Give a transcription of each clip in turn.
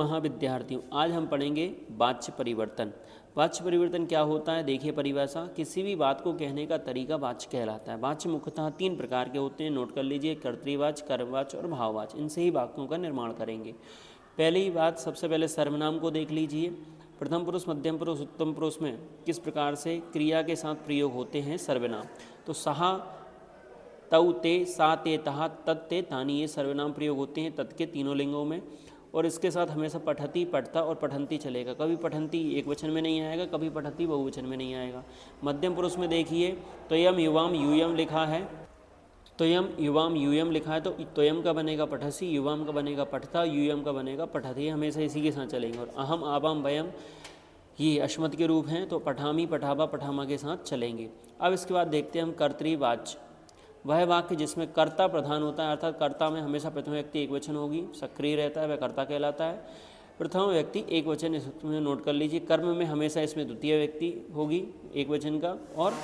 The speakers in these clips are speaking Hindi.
महाविद्यार्थियों, आज हम पढ़ेंगे वाच्य परिवर्तन। वाच्य परिवर्तन क्या होता है, देखिए परिभाषा। किसी भी बात को कहने का तरीका वाच्य कहलाता है। वाच्य मुख्यतः 3 प्रकार के होते हैं, नोट कर लीजिए। कर्तृवाच्य, कर्मवाच्य और भाववाच्य। इनसे ही वाक्यों का निर्माण करेंगे। पहली बात, सबसे पहले सर्वनाम को देख लीजिए। प्रथम पुरुष, मध्यम पुरुष, उत्तम पुरुष में किस प्रकार से क्रिया के साथ प्रयोग होते हैं सर्वनाम। तो सहा, तौ, ते, सा, ते, तहा, तत्, ते, तानि, ये सर्वनाम प्रयोग होते हैं तत् के तीनों लिंगों में। और इसके साथ हमेशा पठती, पठता और पठंती चलेगा। कभी पठंती एक वचन में नहीं आएगा, कभी पठती बहुवचन में नहीं आएगा। मध्यम पुरुष में देखिए, त्वयम युवाम यूयम लिखा है, त्वयम युवाम यूयम लिखा है, तो त्वयम का बनेगा पठसी, युवाम का बनेगा पठता, यूयम का बनेगा पठती। हमेशा इसी के साथ चलेंगे। और अहम, आवाम, वयम ये अश्मत के रूप हैं, तो पठामी, पठाबा, पठामा के साथ चलेंगे। अब इसके बाद देखते हैं हम कर्तृवाच्य। वह वाक्य जिसमें कर्ता प्रधान होता है, अर्थात कर्ता में हमेशा प्रथम व्यक्ति एक वचन होगी, सक्रिय रहता है, वह कर्ता कहलाता है। प्रथम व्यक्ति एक वचन, इसमें नोट कर लीजिए। कर्म में हमेशा इसमें द्वितीय व्यक्ति होगी एक वचन का, और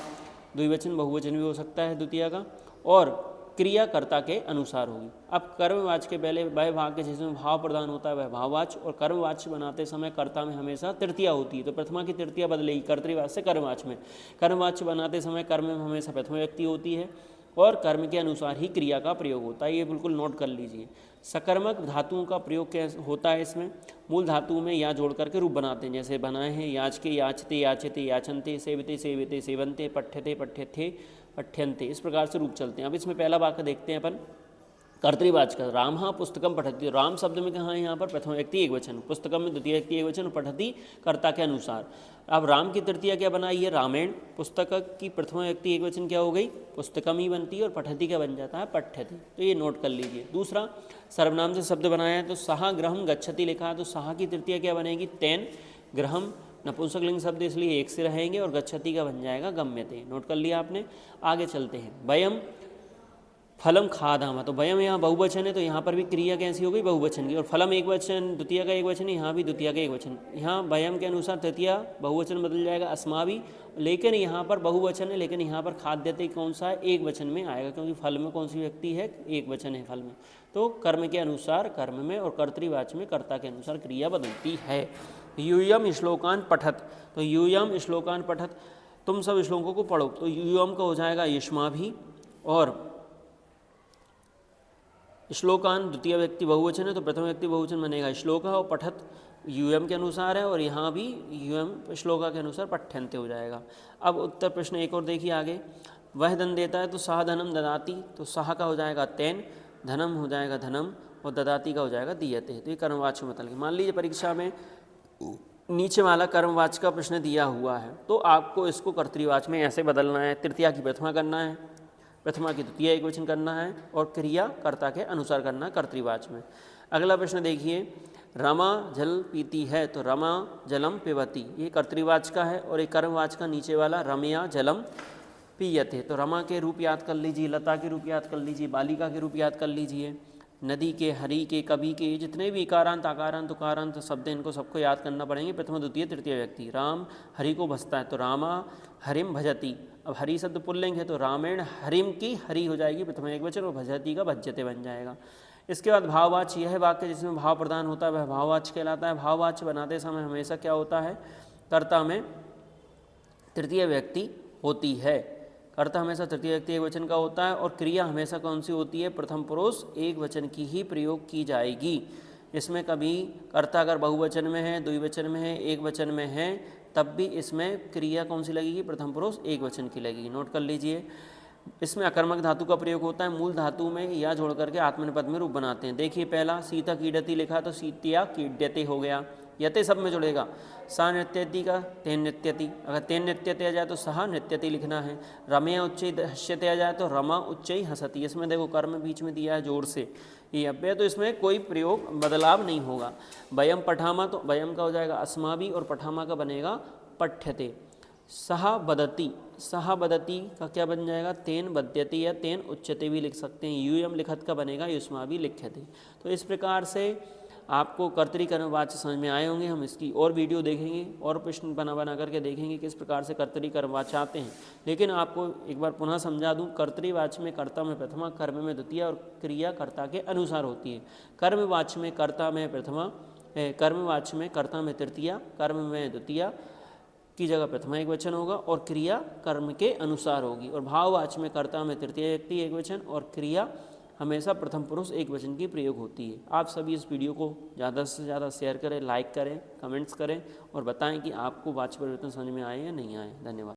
द्विवचन बहुवचन भी हो सकता है द्वितीय का, और क्रिया कर्ता के अनुसार होगी। अब कर्मवाच्य के पहले वह वाक्य जिसमें भाव प्रधान होता है वह भाववाच्य, और कर्मवाच्य बनाते समय कर्ता में हमेशा तृतीया होती है, तो प्रथमा की तृतीया बदलेगी कर्तृवाच्य से कर्मवाच्य में। कर्मवाच्य बनाते समय कर्म में हमेशा प्रथम व्यक्ति होती है, और कर्म के अनुसार ही क्रिया का प्रयोग होता है। ये बिल्कुल नोट कर लीजिए। सकर्मक धातुओं का प्रयोग कैसे होता है इसमें, मूल धातु में या जोड़ करके रूप बनाते हैं, जैसे बनाए हैं याचके, याचते, याचते, याचनते, सेवते, सेवते, सेवन्ते, पठ्यते, पठ्यथे, पठ्यन्ते। इस प्रकार से रूप चलते हैं। अब इसमें पहला वाक्य देखते हैं अपन कर्तृवाच्य का। राम पुस्तकम पठति। राम शब्द में कहाँ है, यहाँ पर प्रथम व्यक्ति एक वचन, पुस्तकम में द्वितीय व्यक्ति एक वचन, और पठति कर्ता के अनुसार। अब राम की तृतीया क्या बनाई है, रामायण। पुस्तक की प्रथम व्यक्ति एक वचन क्या हो गई, पुस्तकम ही बनती है, और पठति क्या बन जाता है, पठ्यति। तो ये नोट कर लीजिए। दूसरा, सर्वनाम से शब्द बनाया है, तो सहा गृहम गच्छति लिखा है, तो सहा की तृतीया क्या बनेगी, तेन। गृहम नपुंसकलिंग शब्द इसलिए एक से रहेंगे, और गच्छति का बन जाएगा गम्यते। नोट कर लिया आपने। आगे चलते हैं। वयम फलम खादामा, तो वयम यहाँ बहुवचन है, तो यहाँ पर भी क्रिया कैसी हो गई, बहुवचन की। और फलम एक वचन, द्वितीय का एक वचन है, यहाँ भी द्वितीय का एक वचन। यहाँ वयम के अनुसार तृतीया बहुवचन बदल जाएगा अस्माभि, लेकिन यहाँ पर बहुवचन है, लेकिन यहाँ पर खाद्यते कौन सा है, एक वचन में आएगा, क्योंकि फल में कौन सी व्यक्ति है, एक वचन है फल में। तो कर्म के अनुसार कर्म में, और कर्तृवाच्य में कर्ता के अनुसार क्रिया बदलती है। यूयम श्लोकान पठत, तो यूयम श्लोकान पठत, तुम सब श्लोकों को पढ़ो, तो यूयम का हो जाएगा युष्माभि, और श्लोकान द्वितीय व्यक्ति बहुवचन है, तो प्रथम व्यक्ति बहुवचन बनेगा श्लोका, और पठत यूएम के अनुसार है, और यहाँ भी यूएम श्लोका के अनुसार पठ्यन्ते हो जाएगा। अब उत्तर प्रश्न एक और देखिए आगे। वह धन देता है, तो सह धनम ददाति, तो सह का हो जाएगा तेन, धनम हो जाएगा धनम, और ददाति का हो जाएगा दीयते। तो ये कर्मवाच्य मतलब। मान लीजिए परीक्षा में नीचे वाला कर्मवाच्य का प्रश्न दिया हुआ है, तो आपको इसको कर्तृवाच्य में ऐसे बदलना है। तृतीया की प्रथमा करना है, प्रथमा की द्वितीय एक वचन करना है, और क्रिया कर्ता के अनुसार करना है कर्तृवाच्य में। अगला प्रश्न देखिए। रमा जल पीती है, तो रमा जलम पिबती, ये कर्तृवाच्य का है, और एक कर्मवाच्य का नीचे वाला रमया जलम पीयते। तो रमा के रूप याद कर लीजिए, लता के रूप याद कर लीजिए, बालिका के रूप याद कर लीजिए, नदी के, हरि के, कवि के, जितने भी इकारांत, आकारांत, उकारांत शब्द हैं, इनको सबको याद करना पड़ेंगे। प्रथम द्वितीय तृतीय व्यक्ति। राम हरि को भजता है, तो रामा हरिम भजती। अब हरि शब्द पुल्लिंग है, तो रामायण हरिम की हरि हो जाएगी प्रथम एक वचन, और भजती का भज्यते बन जाएगा। इसके बाद भाववाच्य, यह वाक्य जिसमें भाव प्रदान होता है वह भाववाच्य कहलाता है। भाववाच्य बनाते समय हमेशा क्या होता है, कर्ता में तृतीय व्यक्ति होती है। कर्ता हमेशा तृतीय व्यक्ति एक वचन का होता है, और क्रिया हमेशा कौन सी होती है, प्रथम पुरुष एक वचन की ही प्रयोग की जाएगी। इसमें कभी कर्ता अगर बहुवचन में है, द्विवचन में है, एक वचन में है, तब भी इसमें क्रिया कौन सी लगेगी, प्रथम पुरुष एक वचन की लगेगी। नोट कर लीजिए। इसमें अकर्मक धातु का प्रयोग होता है। मूल धातु में या जोड़ करके आत्मनेपद में रूप बनाते हैं। देखिए पहला सीता कीडती लिखा, तो सीतिया कीड्यते हो गया, यते सब में जुड़ेगा। सा नृत्यति का तेन नृत्यति, अगर तेन नृत्यते आ जाए तो सहा नृत्यति लिखना है। रमया उच्चई हस्यते आ जाए तो रमा उच्चई हसती। इसमें देखो कर्म बीच में दिया है जोड़ से, ये अव्यय, तो इसमें कोई प्रयोग बदलाव नहीं होगा। वयम पठामा, तो वयम का हो जाएगा अस्माभि, और पठामा का बनेगा पठ्यते। सहा बदती, सहा बदती का क्या बन जाएगा, तेन बद्यते, या तेन उच्चते भी लिख सकते हैं। यूयम लिखत का बनेगा युष्माभि लिख्यते। तो इस प्रकार से आपको कर्तरीकर्मवाच्य समझ में आए होंगे। हम इसकी और वीडियो देखेंगे, और प्रश्न बना करके देखेंगे किस प्रकार से कर्तरीकर्मवाच्य आते हैं। लेकिन आपको एक बार पुनः समझा दूं, कर्तरीवाच्य में कर्ता में प्रथमा, कर्म में द्वितीय, और क्रिया कर्ता के अनुसार होती है। कर्मवाच्य में कर्ता में प्रथमा, कर्मवाच्य में कर्ता में तृतीया, कर्म में द्वितीया की जगह प्रथमा एक वचन होगा और क्रिया कर्म के अनुसार होगी। और भाववाच्य में कर्ता में तृतीय व्यक्ति एक वचन और क्रिया हमेशा प्रथम पुरुष एक वचन की प्रयोग होती है। आप सभी इस वीडियो को ज़्यादा से ज़्यादा शेयर करें, लाइक करें, कमेंट्स करें और बताएं कि आपको वाच्य परिवर्तन समझ में आए या नहीं आए। धन्यवाद।